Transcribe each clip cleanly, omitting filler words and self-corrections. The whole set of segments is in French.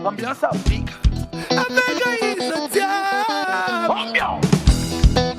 Ambiance Afrique. Avec Ambiance.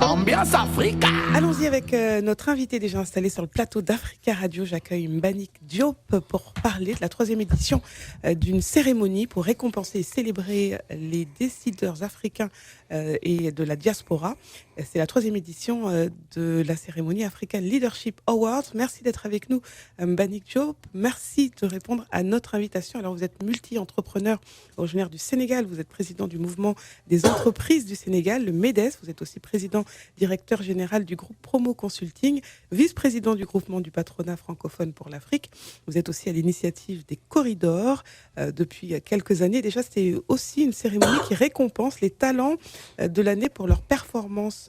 Ambiance Afrique. Allons-y avec notre invité déjà installé sur le plateau d'Africa Radio. J'accueille Mbanick Diop pour parler de la 3e édition d'une cérémonie pour récompenser et célébrer les décideurs africains et de la diaspora. C'est la 3e édition de la cérémonie African Leadership Awards. Merci d'être avec nous, Mbanick Diop. Merci de répondre à notre invitation. Alors, vous êtes multi-entrepreneur originaire du Sénégal. Vous êtes président du mouvement des entreprises du Sénégal, le MEDES. Vous êtes aussi président directeur général du groupe Promo Consulting, vice-président du groupement du patronat francophone pour l'Afrique. Vous êtes aussi à l'initiative des corridors depuis quelques années. Déjà, c'est aussi une cérémonie qui récompense les talents de l'année pour leur performance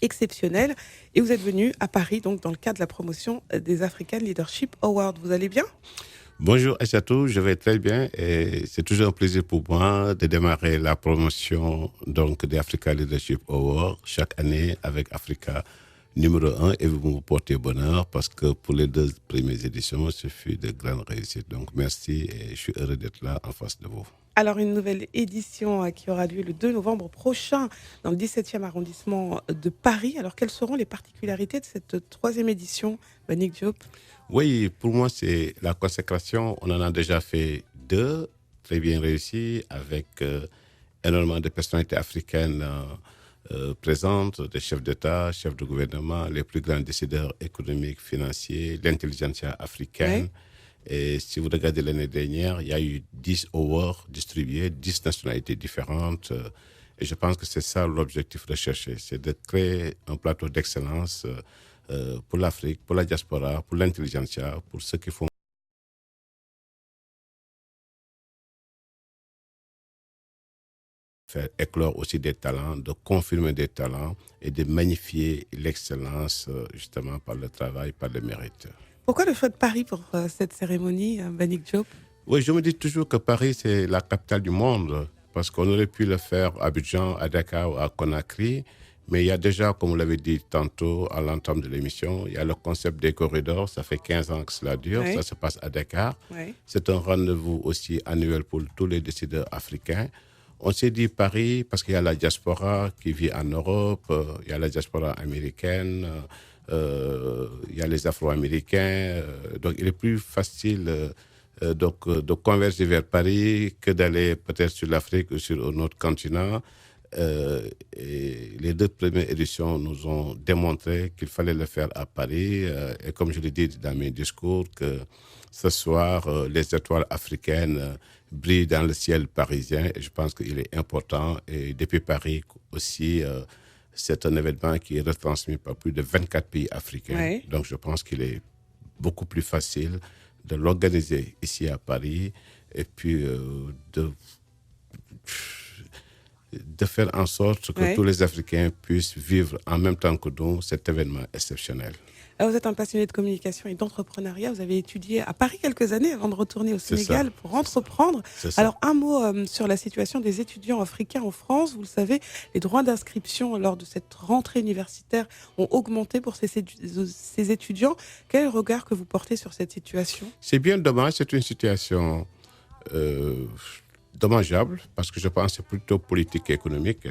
exceptionnelle. Et vous êtes venu à Paris, donc dans le cadre de la promotion des African Leadership Awards. Vous allez bien ? Bonjour Aïchatou, je vais très bien et c'est toujours un plaisir pour moi de démarrer la promotion donc des Africa Leadership Awards chaque année avec Africa numéro 1 et vous me portez bonheur parce que pour les 2 premières éditions, ce fut de grandes réussites. Donc merci et je suis heureux d'être là en face de vous. Alors, une nouvelle édition qui aura lieu le 2 novembre prochain dans le 17e arrondissement de Paris. Alors, quelles seront les particularités de cette 3e édition, Mbanick Diop ? Oui, pour moi, c'est la consécration. On en a déjà fait 2, très bien réussis, avec énormément de personnalités africaines présentes, des chefs d'État, chefs de gouvernement, les plus grands décideurs économiques, financiers, l'intelligentsia africaine. Oui. Et si vous regardez l'année dernière, il y a eu 10 awards distribués, 10 nationalités différentes. Et je pense que c'est ça l'objectif recherché, c'est de créer un plateau d'excellence pour l'Afrique, pour la diaspora, pour l'intelligentsia, pour ceux qui font faire éclore aussi des talents, de confirmer des talents et de magnifier l'excellence justement par le travail, par le mérite. Pourquoi le choix de Paris pour cette cérémonie, Mbanick Diop ? Oui, je me dis toujours que Paris, c'est la capitale du monde, parce qu'on aurait pu le faire à Abidjan, à Dakar ou à Conakry, mais il y a déjà, comme vous l'avez dit tantôt à l'entame de l'émission, il y a le concept des corridors, ça fait 15 ans que cela dure, oui. Ça se passe à Dakar. Oui. C'est un rendez-vous aussi annuel pour tous les décideurs africains. On s'est dit Paris parce qu'il y a la diaspora qui vit en Europe, il y a la diaspora américaine, il y a les Afro-Américains, donc il est plus facile de converger vers Paris que d'aller peut-être sur l'Afrique ou sur un autre continent. Et les 2 premières éditions nous ont démontré qu'il fallait le faire à Paris. Et comme je l'ai dit dans mes discours, que ce soir, les étoiles africaines brillent dans le ciel parisien. Et je pense qu'il est important. Et depuis Paris aussi, c'est un événement qui est retransmis par plus de 24 pays africains. Oui. Donc je pense qu'il est beaucoup plus facile de l'organiser ici à Paris et puis de faire en sorte que tous les Africains puissent vivre en même temps que nous cet événement exceptionnel. Alors vous êtes un passionné de communication et d'entrepreneuriat. Vous avez étudié à Paris quelques années avant de retourner au Sénégal pour entreprendre. Alors un mot sur la situation des étudiants africains en France. Vous le savez, les droits d'inscription lors de cette rentrée universitaire ont augmenté pour ces étudiants. Quel est le regard que vous portez sur cette situation ? C'est bien dommage, c'est une situation dommageable, parce que je pense que c'est plutôt politique et économique.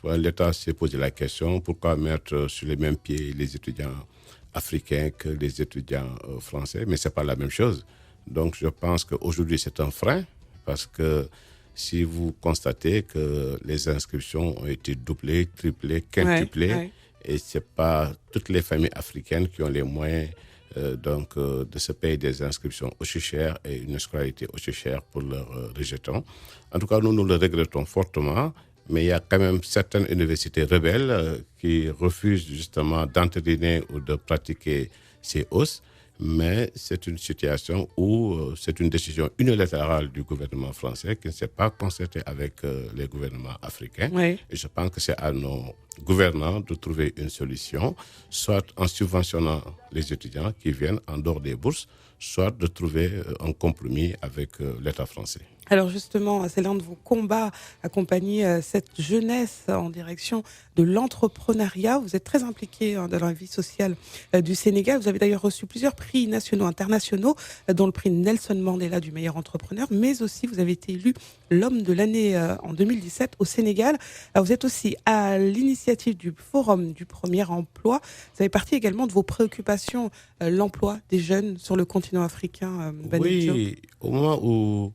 L'État s'est posé la question, pourquoi mettre sur les mêmes pieds les étudiants africains que les étudiants français, mais ce n'est pas la même chose. Donc je pense qu'aujourd'hui c'est un frein, parce que si vous constatez que les inscriptions ont été doublées, triplées, quintuplées, et ce n'est pas toutes les familles africaines qui ont les moyens de se payer des inscriptions aussi chères et une scolarité aussi chère pour leurs rejetons. En tout cas, nous le regrettons fortement, mais il y a quand même certaines universités rebelles qui refusent justement d'entériner ou de pratiquer ces hausses. Mais c'est une situation où c'est une décision unilatérale du gouvernement français qui ne s'est pas concerté avec les gouvernements africains. Oui. Et je pense que c'est à nos gouvernants de trouver une solution, soit en subventionnant les étudiants qui viennent en dehors des bourses, soit de trouver un compromis avec l'État français. Alors justement, c'est l'un de vos combats, accompagner cette jeunesse en direction de l'entrepreneuriat. Vous êtes très impliqué dans la vie sociale du Sénégal. Vous avez d'ailleurs reçu plusieurs prix nationaux, internationaux, dont le prix Nelson Mandela du meilleur entrepreneur, mais aussi vous avez été élu l'homme de l'année en 2017 au Sénégal. Alors, vous êtes aussi à l'initiative du Forum du premier emploi. Ça fait partie également de vos préoccupations, l'emploi des jeunes sur le continent africain. Oui, au moment où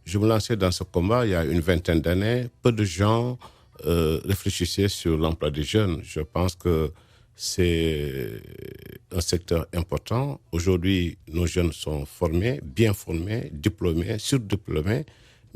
je me lançais dans ce combat, il y a une vingtaine d'années, peu de gens réfléchissaient sur l'emploi des jeunes. Je pense que c'est un secteur important. Aujourd'hui, nos jeunes sont formés, bien formés, diplômés, surdiplômés.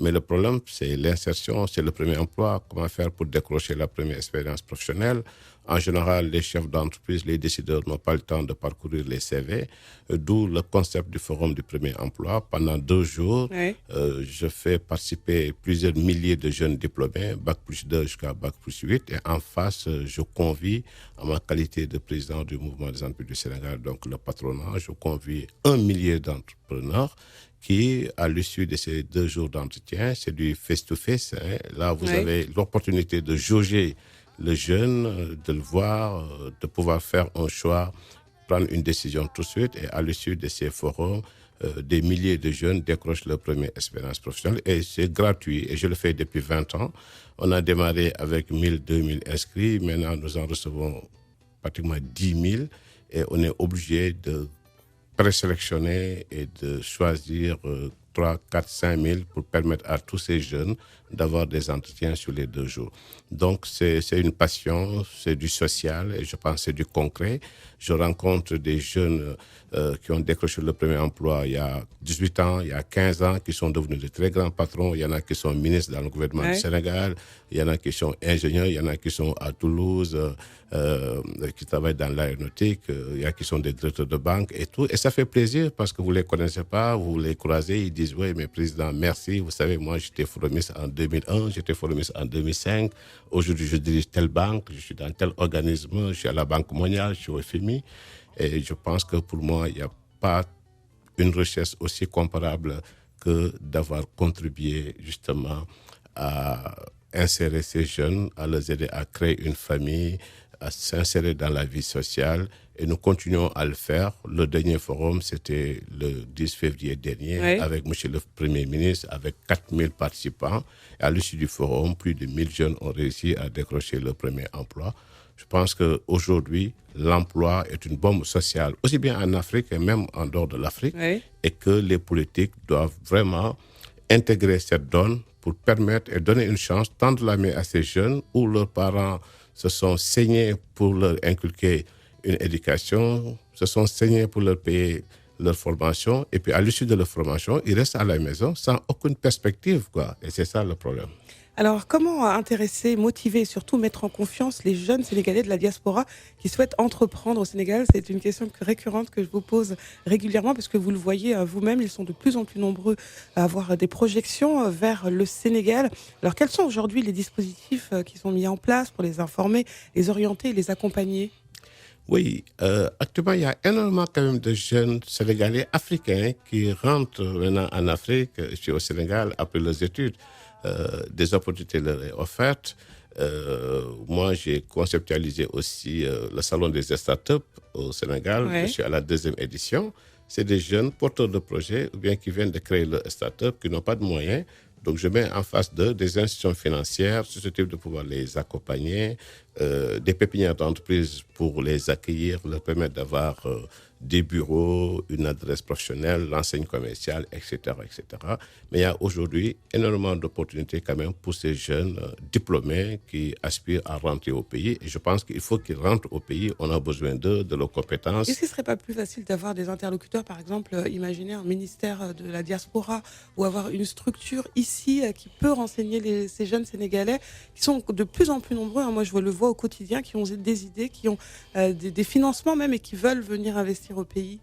Mais le problème, c'est l'insertion, c'est le premier emploi. Comment faire pour décrocher la première expérience professionnelle? En général, les chefs d'entreprise, les décideurs n'ont pas le temps de parcourir les CV, d'où le concept du Forum du premier emploi. Pendant 2 jours, Oui. je fais participer plusieurs milliers de jeunes diplômés, Bac+2 jusqu'à Bac+8. Et en face, je convie, en ma qualité de président du mouvement des entreprises du Sénégal, donc le patronat, je convie 1 millier d'entrepreneurs qui, à l'issue de ces 2 jours d'entretien, c'est du face-to-face. Là, vous avez l'opportunité de jauger le jeune, de le voir, de pouvoir faire un choix, prendre une décision tout de suite. Et à l'issue de ces forums, des milliers de jeunes décrochent leur première expérience professionnelle. Et c'est gratuit. Et je le fais depuis 20 ans. On a démarré avec 1000, 2000 inscrits. Maintenant, nous en recevons pratiquement 10 000. Et on est obligé de présélectionner et de choisir 3, 4, 5 000 pour permettre à tous ces jeunes d'avoir des entretiens sur les 2 jours. Donc, c'est une passion, c'est du social et je pense que c'est du concret. Je rencontre des jeunes qui ont décroché le premier emploi il y a 18 ans, il y a 15 ans, qui sont devenus de très grands patrons. Il y en a qui sont ministres dans le gouvernement du Sénégal, il y en a qui sont ingénieurs, il y en a qui sont à Toulouse, qui travaillent dans l'aéronautique, il y en a qui sont des directeurs de banque et tout. Et ça fait plaisir parce que vous ne les connaissez pas, vous les croisez, ils disent « Oui, mais président, merci. Vous savez, moi, j'étais forumiste en 2001, j'étais forumiste en 2005. Aujourd'hui, je dirige telle banque, je suis dans tel organisme, je suis à la Banque mondiale, je suis au FMI. » Et je pense que pour moi, il n'y a pas une richesse aussi comparable que d'avoir contribué justement à insérer ces jeunes, à les aider à créer une famille, à s'insérer dans la vie sociale. Et nous continuons à le faire. Le dernier forum, c'était le 10 février dernier, avec M. le Premier ministre, avec 4000 participants. Et à l'issue du forum, plus de 1000 jeunes ont réussi à décrocher leur premier emploi. Je pense qu'aujourd'hui, l'emploi est une bombe sociale, aussi bien en Afrique et même en dehors de l'Afrique, et que les politiques doivent vraiment intégrer cette donne pour permettre et donner une chance, tendre la main à ces jeunes où leurs parents se sont saignés pour leur inculquer une éducation, se sont saignés pour leur payer leur formation, et puis à l'issue de leur formation, ils restent à la maison sans aucune perspective, quoi. Et c'est ça le problème. Alors, comment intéresser, motiver et surtout mettre en confiance les jeunes Sénégalais de la diaspora qui souhaitent entreprendre au Sénégal? C'est une question récurrente que je vous pose régulièrement parce que vous le voyez vous-même, ils sont de plus en plus nombreux à avoir des projections vers le Sénégal. Alors, quels sont aujourd'hui les dispositifs qui sont mis en place pour les informer, les orienter et les accompagner? Oui, actuellement, il y a énormément quand même de jeunes Sénégalais africains qui rentrent maintenant en Afrique, je suis au Sénégal, après leurs études. Des opportunités leur sont offertes. Moi, j'ai conceptualisé aussi le salon des startups au Sénégal. Je suis à la 2e édition. C'est des jeunes porteurs de projets ou bien qui viennent de créer leur startup, qui n'ont pas de moyens. Donc, je mets en face d'eux des institutions financières susceptibles de pouvoir les accompagner, des pépinières d'entreprises pour les accueillir, leur permettre d'avoir des bureaux, une adresse professionnelle, l'enseigne commerciale, etc., etc. Mais il y a aujourd'hui énormément d'opportunités quand même pour ces jeunes diplômés qui aspirent à rentrer au pays. Et je pense qu'il faut qu'ils rentrent au pays. On a besoin d'eux, de leurs compétences. Est-ce qu'il ne serait pas plus facile d'avoir des interlocuteurs, par exemple, imaginez un ministère de la diaspora ou avoir une structure ici qui peut renseigner ces jeunes Sénégalais qui sont de plus en plus nombreux, hein, moi je le vois au quotidien, qui ont des idées, qui ont des financements même et qui veulent venir investir au pays?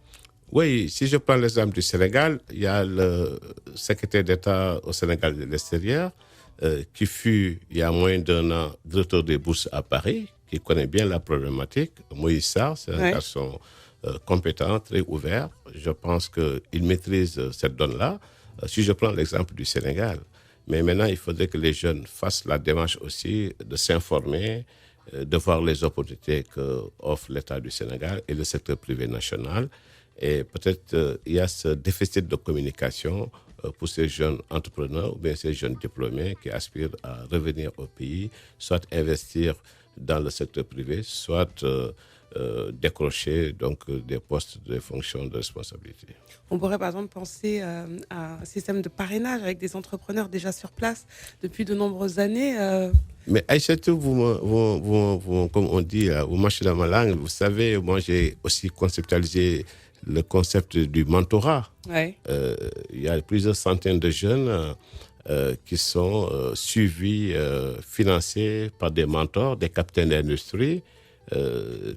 Oui, si je prends l'exemple du Sénégal, il y a le secrétaire d'État au Sénégal de l'extérieur qui fut, il y a moins d'1 an, directeur des bourses à Paris, qui connaît bien la problématique. Moïse Sarr, c'est un garçon compétent, très ouvert. Je pense qu'il maîtrise cette donne-là. Si je prends l'exemple du Sénégal, mais maintenant, il faudrait que les jeunes fassent la démarche aussi de s'informer, de voir les opportunités qu'offre l'État du Sénégal et le secteur privé national. Et peut-être il y a ce déficit de communication pour ces jeunes entrepreneurs ou bien ces jeunes diplômés qui aspirent à revenir au pays, soit investir dans le secteur privé, soit décrocher donc des postes, des fonctions de responsabilité. On pourrait par exemple penser à un système de parrainage avec des entrepreneurs déjà sur place depuis de nombreuses années. Mais Aïssatou, comme on dit, vous marchez dans ma langue. Vous savez, moi j'ai aussi conceptualisé le concept du mentorat. Ouais. Il y a plusieurs centaines de jeunes qui sont suivis, financés par des mentors, des capitaines d'industrie.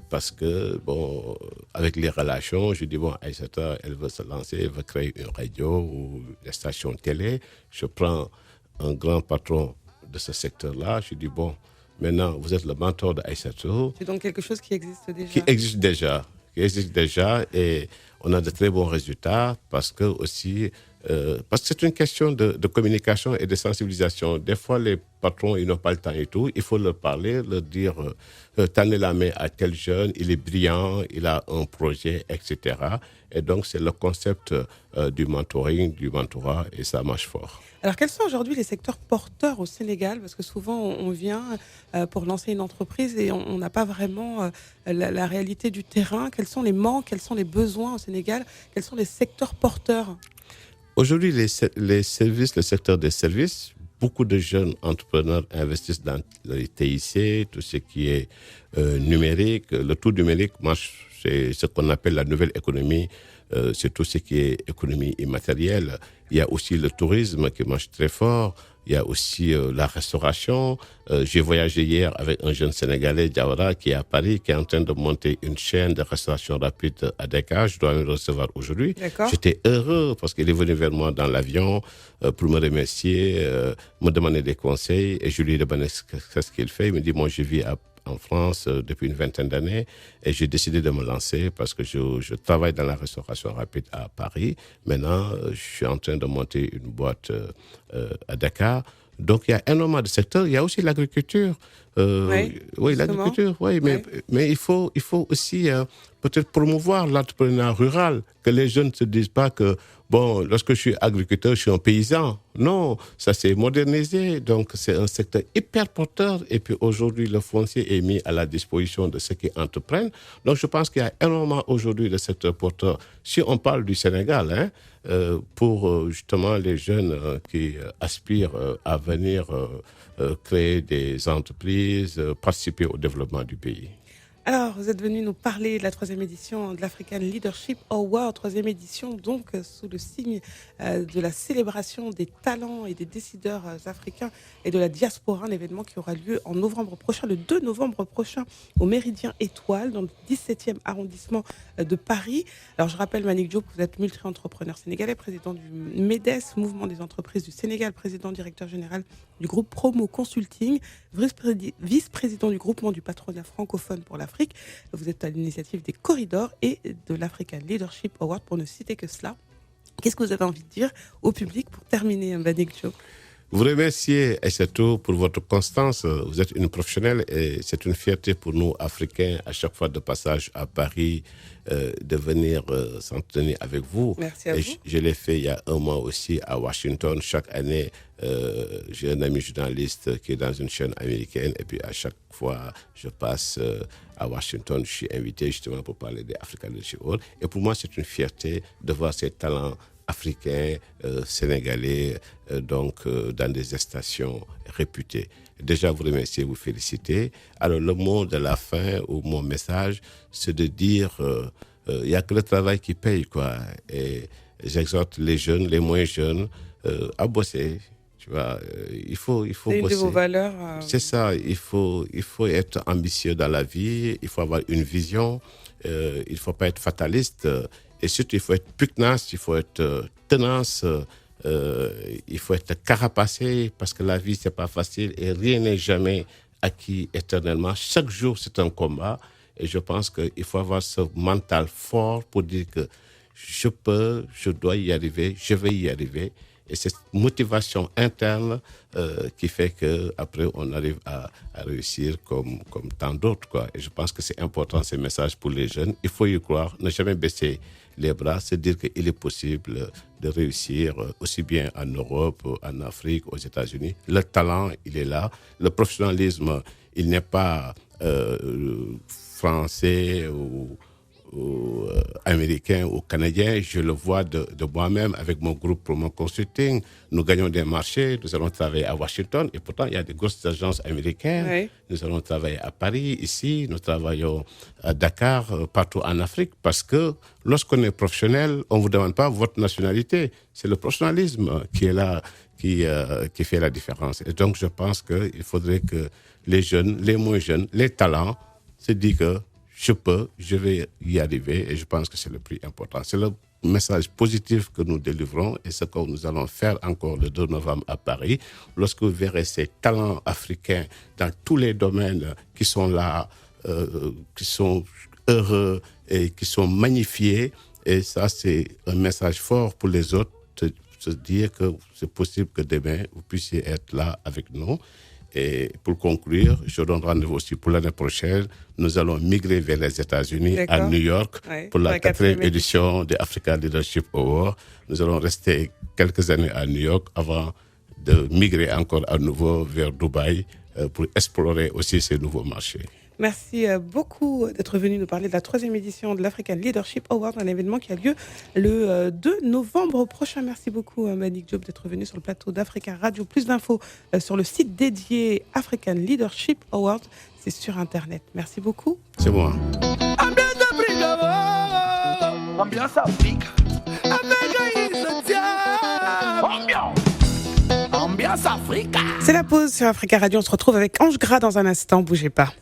Parce que, bon, avec les relations, je dis, bon, Aïssata, elle veut se lancer, elle veut créer une radio ou une station télé. Je prends un grand patron de ce secteur-là, je dis, bon, maintenant, vous êtes le mentor d'Aïssatou. C'est donc quelque chose qui existe déjà. Qui existe déjà et on a de très bons résultats parce que aussi parce que c'est une question de communication et de sensibilisation. Des fois, les patrons, ils n'ont pas le temps et tout. Il faut leur parler, leur dire tendez la main à tel jeune, il est brillant, il a un projet, etc. Et donc, c'est le concept du mentoring, du mentorat, et ça marche fort. Alors, quels sont aujourd'hui les secteurs porteurs au Sénégal? Parce que souvent, on vient pour lancer une entreprise et on n'a pas vraiment la réalité du terrain. Quels sont les manques, quels sont les besoins au Sénégal? Quels sont les secteurs porteurs? Aujourd'hui, les services, le secteur des services, beaucoup de jeunes entrepreneurs investissent dans les TIC, tout ce qui est numérique. Le tout numérique marche, c'est ce qu'on appelle la nouvelle économie. C'est tout ce qui est économie immatérielle. Il y a aussi le tourisme qui marche très fort. Il y a aussi la restauration. J'ai voyagé hier avec un jeune Sénégalais, Diawara, qui est à Paris, qui est en train de monter une chaîne de restauration rapide à Dakar. Je dois le recevoir aujourd'hui. D'accord. J'étais heureux parce qu'il est venu vers moi dans l'avion pour me remercier, me demander des conseils. Et je lui ai demandé ce qu'il fait. Il me dit, moi, je vis en France depuis une vingtaine d'années et j'ai décidé de me lancer parce que je travaille dans la restauration rapide à Paris. Maintenant, je suis en train de monter une boîte à Dakar. Donc, il y a énormément de secteurs. Il y a aussi l'agriculture. Oui, l'agriculture, oui. Mais il faut aussi peut-être promouvoir l'entrepreneuriat rural, que les jeunes ne se disent pas que, bon, lorsque je suis agriculteur, je suis un paysan. Non, ça s'est modernisé. Donc, c'est un secteur hyper porteur. Et puis, aujourd'hui, le foncier est mis à la disposition de ceux qui entreprennent. Donc, je pense qu'il y a énormément aujourd'hui de secteurs porteurs. Si on parle du Sénégal, pour justement les jeunes qui aspirent à venir créer des entreprises, participer au développement du pays. Alors, vous êtes venu nous parler de la 3e édition de l'African Leadership Award, 3e édition, donc sous le signe de la célébration des talents et des décideurs africains et de la diaspora, un événement qui aura lieu en novembre prochain, le 2 novembre prochain, au Méridien Étoile, dans le 17e arrondissement de Paris. Alors, je rappelle, Mbagnick Diop, vous êtes multi-entrepreneur sénégalais, président du MEDES, Mouvement des entreprises du Sénégal, président directeur général du groupe Promo Consulting, vice-président du groupement du patronat francophone pour l'Afrique. Vous êtes à l'initiative des Corridors et de l'African Leadership Award, pour ne citer que cela. Qu'est-ce que vous avez envie de dire au public pour terminer, Mbagnick Diop? Vous remercier, Aïssatou, pour votre constance. Vous êtes une professionnelle et c'est une fierté pour nous, Africains, à chaque fois de passage à Paris, de venir s'entretenir avec vous. Merci à vous. Je l'ai fait il y a un mois aussi à Washington. Chaque année, j'ai un ami journaliste qui est dans une chaîne américaine et puis à chaque fois, je passe à Washington. Je suis invité justement pour parler des African Leadership Awards. Et pour moi, c'est une fierté de voir ces talents africains, sénégalais, dans des stations réputées. Déjà, vous remercier, vous féliciter. Alors, le mot de la fin ou mon message, c'est de dire il n'y a que le travail qui paye, quoi. Et j'exhorte les jeunes, les moins jeunes, à bosser. Tu vois, il faut C'est bosser. une de vos valeurs. C'est ça, il faut être ambitieux dans la vie, il faut avoir une vision, il ne faut pas être fataliste. Et surtout, il faut être pugnace, il faut être tenace, il faut être carapacé parce que la vie, ce n'est pas facile et rien n'est jamais acquis éternellement. Chaque jour, c'est un combat et je pense qu'il faut avoir ce mental fort pour dire que je peux, je dois y arriver, je vais y arriver. Et cette motivation interne qui fait qu'après, on arrive à réussir comme tant d'autres, quoi. Et je pense que c'est important, ces messages pour les jeunes. Il faut y croire, ne jamais baisser les bras, c'est dire qu'il est possible de réussir aussi bien en Europe, en Afrique, aux États-Unis. Le talent, il est là. Le professionnalisme, il n'est pas français ou américain ou canadien, je le vois de moi-même avec mon groupe Promo Consulting. Nous gagnons des marchés, nous allons travailler à Washington et pourtant il y a des grosses agences américaines. Oui. Nous allons travailler à Paris, ici, nous travaillons à Dakar, partout en Afrique parce que lorsqu'on est professionnel, on ne vous demande pas votre nationalité. C'est le professionnalisme qui est là, qui fait la différence. Et donc je pense qu'il faudrait que les jeunes, les moins jeunes, les talents se disent que je peux, je vais y arriver et je pense que c'est le plus important. C'est le message positif que nous délivrons et ce que nous allons faire encore le 2 novembre à Paris. Lorsque vous verrez ces talents africains dans tous les domaines qui sont là, qui sont heureux et qui sont magnifiés, et ça c'est un message fort pour les autres, se dire que c'est possible que demain vous puissiez être là avec nous. Et pour conclure, je donne rendez-vous aussi pour l'année prochaine. Nous allons migrer vers les États-Unis, à New York, pour la 4e édition de Africa Leadership Award. Nous allons rester quelques années à New York avant de migrer encore à nouveau vers Dubaï pour explorer aussi ces nouveaux marchés. Merci beaucoup d'être venu nous parler de la 3e édition de l'African Leadership Award, un événement qui a lieu le 2 novembre prochain. Merci beaucoup Mbanick Diop d'être venu sur le plateau d'Africa Radio. Plus d'infos sur le site dédié African Leadership Award, c'est sur Internet. Merci beaucoup. C'est moi. Ambiance Afrique. Ambiance Afrique. C'est la pause sur Africa Radio. On se retrouve avec Ange Gras dans un instant. Bougez pas.